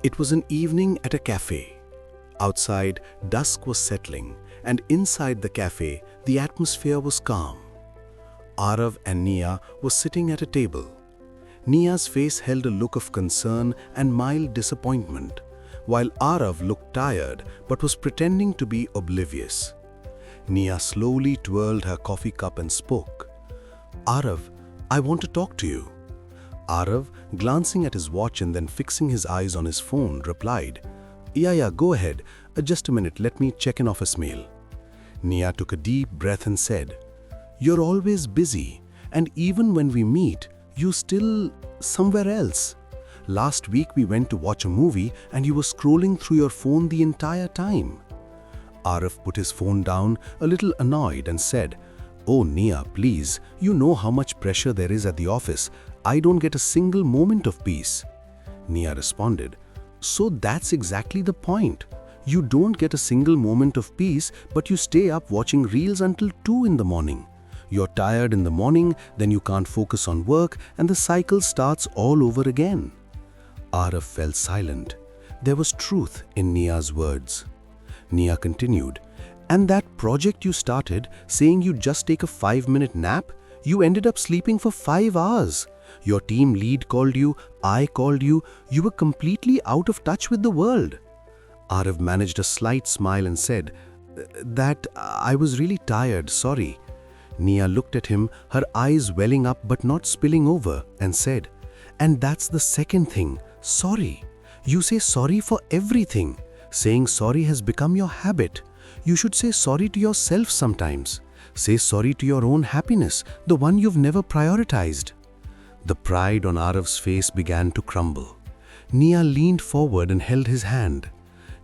It was an evening at a cafe. Outside, dusk was settling, and inside the cafe, the atmosphere was calm. Arav and Nia were sitting at a table. Nia's face held a look of concern and mild disappointment, while Arav looked tired but was pretending to be oblivious. Nia slowly twirled her coffee cup and spoke. "Arav, I want to talk to you." Arav, glancing at his watch and then fixing his eyes on his phone, replied, Yeah, go ahead. Just a minute, let me check an office mail." Nia took a deep breath and said, "You're always busy, and even when we meet, you still somewhere else. Last week we went to watch a movie and you were scrolling through your phone the entire time." Arav put his phone down, a little annoyed, and said, "Oh Nia, please, you know how much pressure there is at the office. I don't get a single moment of peace." Nia responded, "So that's exactly the point. You don't get a single moment of peace, but you stay up watching reels until 2 in the morning. You're tired in the morning, then you can't focus on work, and the cycle starts all over again." Arav fell silent. There was truth in Nia's words. Nia continued, "And that project you started, saying you'd just take a 5-minute nap, you ended up sleeping for 5 hours. Your team lead called you, I called you, you were completely out of touch with the world." Arav managed a slight smile and said, "That I was really tired, sorry." Nia looked at him, her eyes welling up but not spilling over, and said, "And that's the second thing, sorry. You say sorry for everything. Saying sorry has become your habit. You should say sorry to yourself sometimes. Say sorry to your own happiness, the one you've never prioritized." The pride on Arav's face began to crumble. Nia leaned forward and held his hand.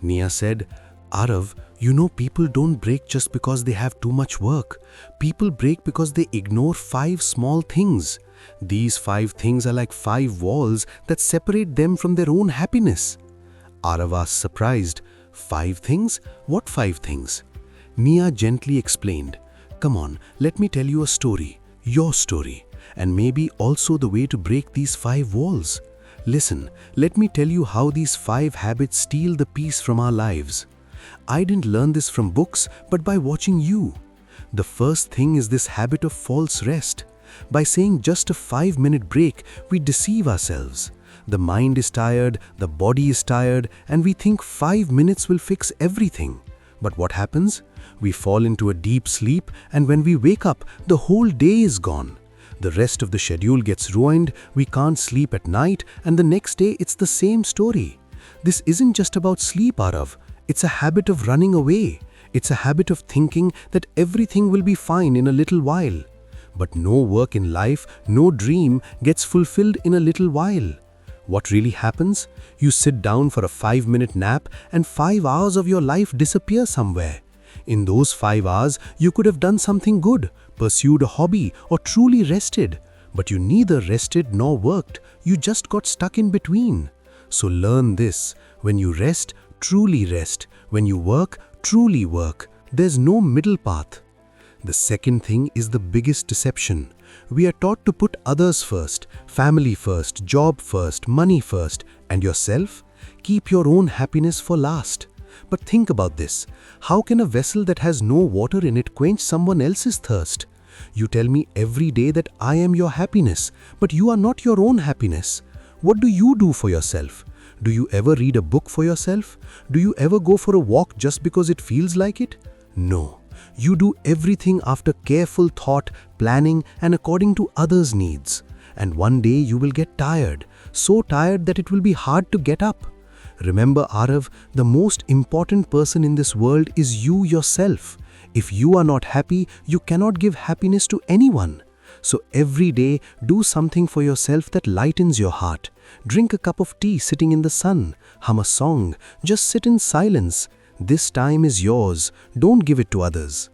Nia said, "Arav, you know people don't break just because they have too much work. People break because they ignore 5 small things. These 5 things are like 5 walls that separate them from their own happiness." Arav asked, surprised, "5 things? What 5 things?" Nia gently explained, "Come on, let me tell you a story, your story, and maybe also the way to break these 5 walls. Listen, let me tell you how these 5 habits steal the peace from our lives. I didn't learn this from books, but by watching you. The first thing is this habit of false rest. By saying just a 5-minute break, we deceive ourselves. The mind is tired, the body is tired, and we think 5 minutes will fix everything. But what happens? We fall into a deep sleep, and when we wake up, the whole day is gone. The rest of the schedule gets ruined, we can't sleep at night, and the next day it's the same story. This isn't just about sleep, Arav. It's a habit of running away. It's a habit of thinking that everything will be fine in a little while. But no work in life, no dream gets fulfilled in a little while. What really happens? You sit down for a 5-minute nap and 5 hours of your life disappear somewhere. In those 5 hours, you could have done something good, pursued a hobby, or truly rested. But you neither rested nor worked. You just got stuck in between. So learn this. When you rest, truly rest. When you work, truly work. There's no middle path. The second thing is the biggest deception. We are taught to put others first, family first, job first, money first, and yourself? Keep your own happiness for last. But think about this. How can a vessel that has no water in it quench someone else's thirst? You tell me every day that I am your happiness, but you are not your own happiness. What do you do for yourself? Do you ever read a book for yourself? Do you ever go for a walk just because it feels like it? No. You do everything after careful thought, planning, and according to others' needs. And one day you will get tired, so tired that it will be hard to get up. Remember, Arav, the most important person in this world is you yourself. If you are not happy, you cannot give happiness to anyone. So every day, do something for yourself that lightens your heart. Drink a cup of tea sitting in the sun. Hum a song. Just sit in silence. This time is yours. Don't give it to others.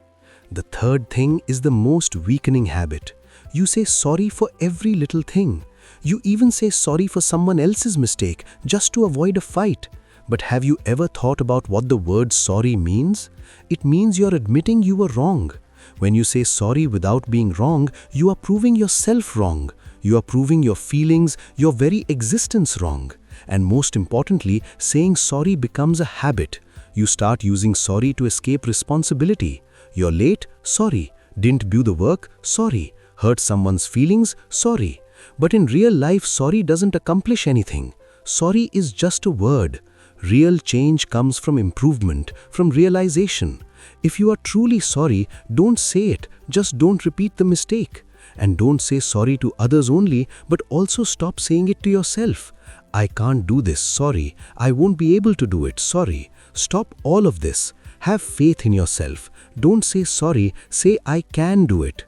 The third thing is the most weakening habit. You say sorry for every little thing. You even say sorry for someone else's mistake just to avoid a fight. But have you ever thought about what the word sorry means? It means you're admitting you were wrong. When you say sorry without being wrong, you are proving yourself wrong. You are proving your feelings, your very existence wrong. And most importantly, saying sorry becomes a habit. You start using sorry to escape responsibility. You're late? Sorry. Didn't do the work? Sorry. Hurt someone's feelings? Sorry. But in real life, sorry doesn't accomplish anything. Sorry is just a word. Real change comes from improvement, from realization. If you are truly sorry, don't say it, just don't repeat the mistake. And don't say sorry to others only, but also stop saying it to yourself. I can't do this, sorry. I won't be able to do it, sorry. Stop all of this. Have faith in yourself. Don't say sorry, say I can do it.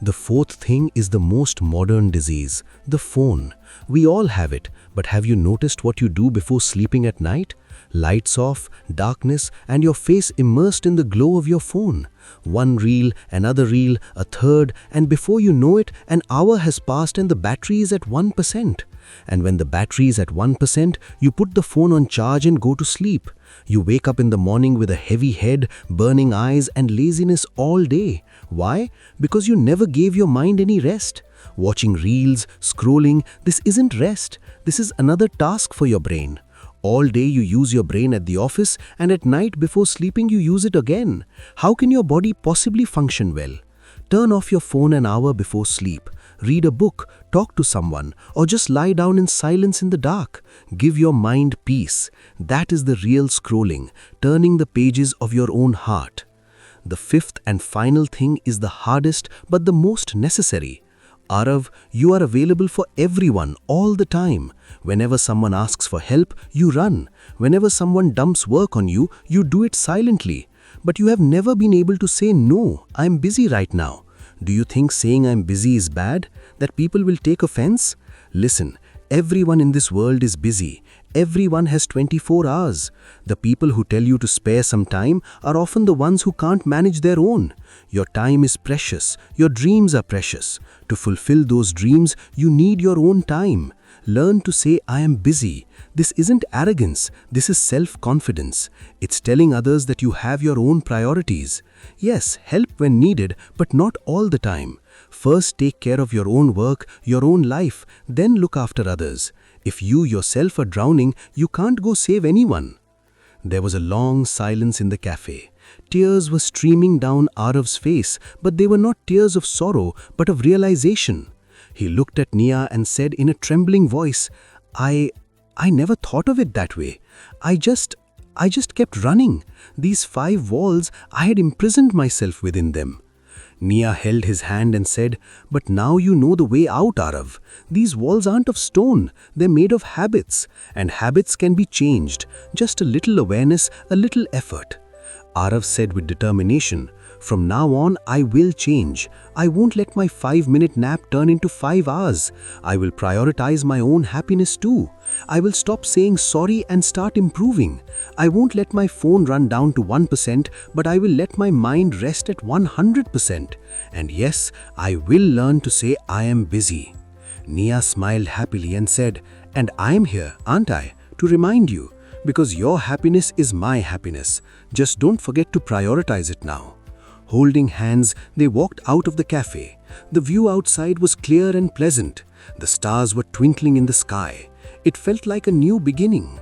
The fourth thing is the most modern disease, the phone. We all have it, but have you noticed what you do before sleeping at night? Lights off, darkness, and your face immersed in the glow of your phone. One reel, another reel, a third, and before you know it, an hour has passed and the battery is at 1%. And when the battery is at 1%, you put the phone on charge and go to sleep. You wake up in the morning with a heavy head, burning eyes, and laziness all day. Why? Because you never gave your mind any rest. Watching reels, scrolling, this isn't rest. This is another task for your brain. All day you use your brain at the office, and at night before sleeping you use it again. How can your body possibly function well? Turn off your phone an hour before sleep. Read a book, talk to someone, or just lie down in silence in the dark. Give your mind peace. That is the real scrolling, turning the pages of your own heart. The fifth and final thing is the hardest but the most necessary. Arav, you are available for everyone all the time. Whenever someone asks for help, you run. Whenever someone dumps work on you, you do it silently. But you have never been able to say no, I'm busy right now. Do you think saying I'm busy is bad? That people will take offense? Listen, everyone in this world is busy. Everyone has 24 hours. The people who tell you to spare some time are often the ones who can't manage their own. Your time is precious. Your dreams are precious. To fulfill those dreams, you need your own time. Learn to say, I am busy. This isn't arrogance. This is self-confidence. It's telling others that you have your own priorities. Yes, help when needed, but not all the time. First, take care of your own work, your own life, then look after others. If you yourself are drowning, you can't go save anyone. There was a long silence in the cafe. Tears were streaming down Arav's face, but they were not tears of sorrow, but of realization. He looked at Nia and said in a trembling voice, I never thought of it that way. I just kept running. These 5 walls, I had imprisoned myself within them. Nia held his hand and said, but now you know the way out, Arav. These walls aren't of stone, they're made of habits, and habits can be changed. Just a little awareness, a little effort. Arav said with determination, from now on, I will change. I won't let my 5-minute nap turn into 5 hours. I will prioritize my own happiness too. I will stop saying sorry and start improving. I won't let my phone run down to 1%, but I will let my mind rest at 100%. And yes, I will learn to say I am busy. Nia smiled happily and said, and I am here, aren't I, to remind you, because your happiness is my happiness. Just don't forget to prioritize it now. Holding hands, they walked out of the cafe. The view outside was clear and pleasant. The stars were twinkling in the sky. It felt like a new beginning.